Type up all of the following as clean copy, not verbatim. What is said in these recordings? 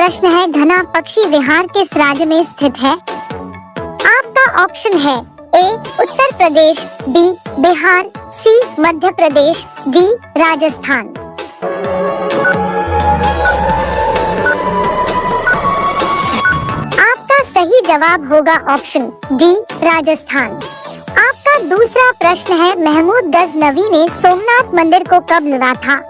प्रश्न है, घना पक्षी विहार किस राज्य में स्थित है? आपका ऑप्शन है ए उत्तर प्रदेश, बी बिहार, सी मध्य प्रदेश, डी राजस्थान। आपका सही जवाब होगा ऑप्शन डी राजस्थान। आपका दूसरा प्रश्न है, महमूद गजनवी ने सोमनाथ मंदिर को कब लूटा था?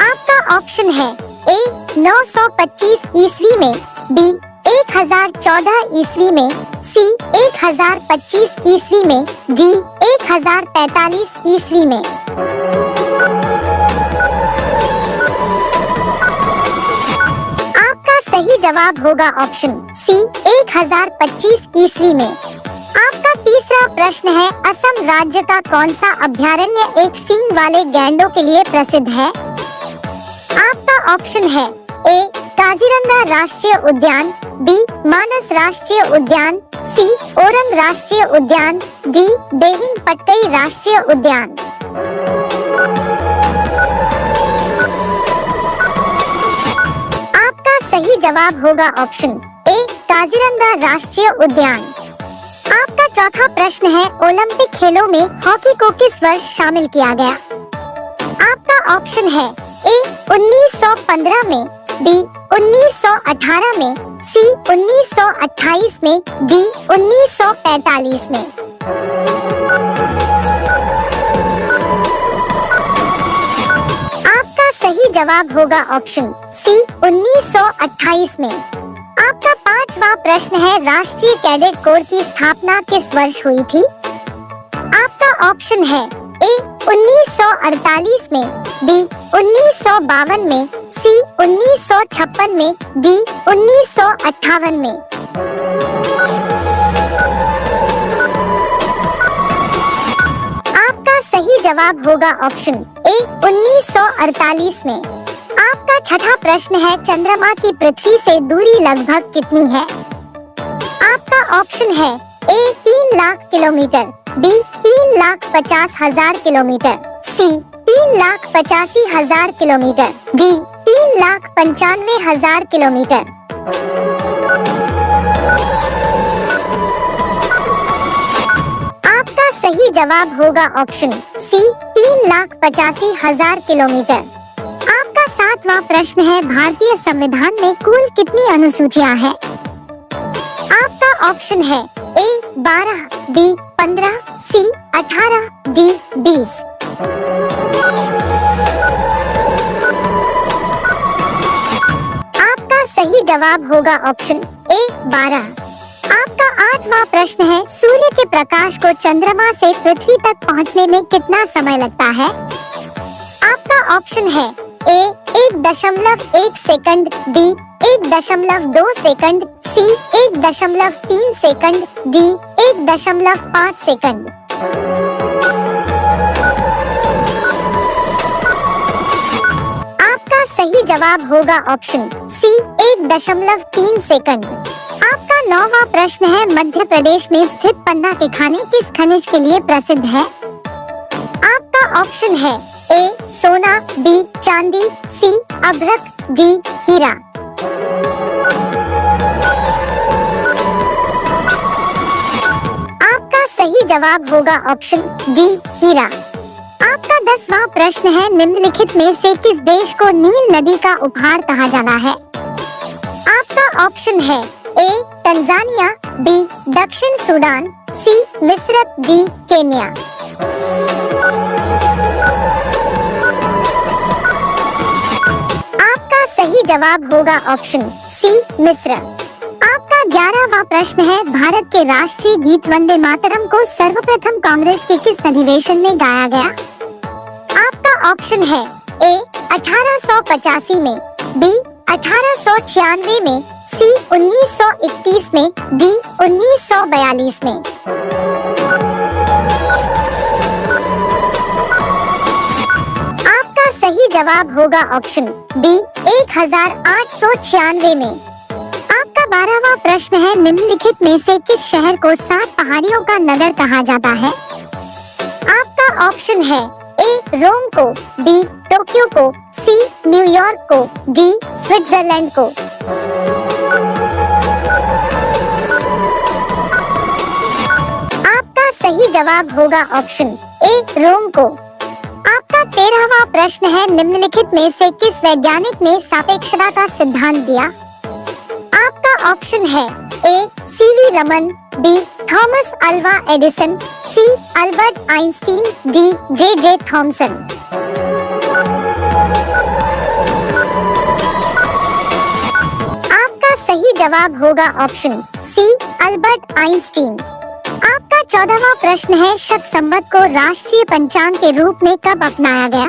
आपका ऑप्शन है ए 925 ईस्वी में, बी 1014 ईस्वी में, सी 1025 ईस्वी में, डी 1045 ईस्वी में। आपका सही जवाब होगा ऑप्शन सी 1025 ईस्वी में। आपका तीसरा प्रश्न है, असम राज्य का कौन सा अभयारण्य एक सींग वाले गैंडों के लिए प्रसिद्ध है? आपका ऑप्शन है ए काजीरंगा राष्ट्रीय उद्यान, बी मानस राष्ट्रीय उद्यान, सी ओरंग राष्ट्रीय उद्यान, डी देहिंग पट्टई राष्ट्रीय उद्यान। आपका सही जवाब होगा ऑप्शन ए काजीरंगा राष्ट्रीय उद्यान। आपका चौथा प्रश्न है, ओलंपिक खेलों में हॉकी को किस वर्ष शामिल किया गया? आपका ऑप्शन है ए 1915 में, बी 1918 में, सी 1928 में, डी 1945 में। आपका सही जवाब होगा ऑप्शन सी 1928 में। आपका पांचवा प्रश्न है, राष्ट्रीय कैडेट कोर की स्थापना किस वर्ष हुई थी? आपका ऑप्शन है ए 1948 में, बी 1952 में, सी 1956 में, डी 1958 में। आपका सही जवाब होगा ऑप्शन ए 1948 में। आपका छठा प्रश्न है, चंद्रमा की पृथ्वी से दूरी लगभग कितनी है? आपका ऑप्शन है ए 3 लाख किलोमीटर, बी 3,50,000 किलोमीटर, सी 3,85,000 किलोमीटर, डी 3,95,000 किलोमीटर। आपका सही जवाब होगा ऑप्शन सी 3,85,000 किलोमीटर। आपका सातवां प्रश्न है, भारतीय संविधान में कुल कितनी अनुसूचियां हैं? आपका ऑप्शन है ए 12, बी 15, सी 18, डी 20। आपका सही जवाब होगा ऑप्शन ए 12। आपका आठवां प्रश्न है, सूर्य के प्रकाश को चंद्रमा से पृथ्वी तक पहुंचने में कितना समय लगता है? आपका ऑप्शन है ए 1.1 सेकंड, बी 1.2 सेकंड, सी 1.3 सेकंड, डी 1.5 सेकंड। आपका सही जवाब होगा ऑप्शन सी 1.3 सेकंड। आपका नौवां प्रश्न है, मध्य प्रदेश में स्थित पन्ना के खाने किस खनिज के लिए प्रसिद्ध है? आपका ऑप्शन है ए सोना, बी चांदी, सी अभ्रक, डी हीरा। आपका सही जवाब होगा ऑप्शन डी हीरा। आपका 10वां प्रश्न है, निम्नलिखित में से किस देश को नील नदी का उपहार कहा जाना है? आपका ऑप्शन है ए तंजानिया, बी दक्षिण सूडान, सी मिस्र, डी केन्या। आपका सही जवाब होगा ऑप्शन सी मिस्र। आपका 11वां प्रश्न है, भारत के राष्ट्रीय गीत वंदे मातरम को सर्वप्रथम कांग्रेस के किस अधिवेशन में गाया गया? आपका ऑप्शन है ए 1885 में, बी 1896 में, सी 1931 में, डी 1942 में। आपका सही जवाब होगा ऑप्शन बी 1896 में। आपका 12वां प्रश्न है, निम्नलिखित में से किस शहर को 7 पहाड़ियों का नगर कहा जाता है? आपका ऑप्शन है ए ए रोम को, बी टोक्यो को, सी न्यूयॉर्क को, डी स्विट्जरलैंड को। आपका सही जवाब होगा ऑप्शन ए रोम को। आपका 13वां प्रश्न है, निम्नलिखित में से किस वैज्ञानिक ने सापेक्षता का सिद्धांत दिया? आपका ऑप्शन है A C V Raman, B Thomas Alva Edison, C Albert Einstein, D J Thomson. आपका सही जवाब होगा ऑप्शन सी अल्बर्ट आइंस्टीन। आपका 14वां प्रश्न है, शक संवत को राष्ट्रीय पंचांग के रूप में कब अपनाया गया?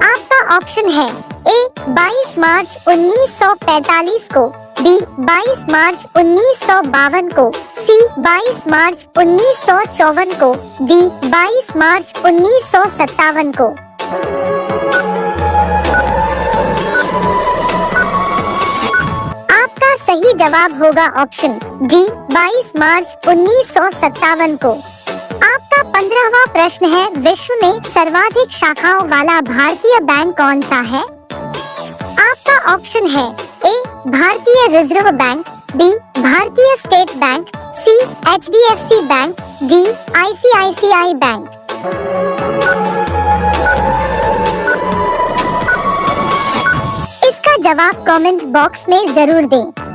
आपका ऑप्शन है ए 22 मार्च 1945 को, बी 22 मार्च 1952 को, सी 22 मार्च 1954 को, डी 22 मार्च 1957 को। आपका सही जवाब होगा ऑप्शन डी 22 मार्च 1957 को। आपका 15वां प्रश्न है, विश्व में सर्वाधिक शाखाओं वाला भारतीय बैंक कौन सा है? आपका ऑप्शन है ए भारतीय रिजर्व बैंक, बी भारतीय स्टेट बैंक, सी HDFC bank, D ICICI bank. इसका जवाब कमेंट बॉक्स में जरूर दें।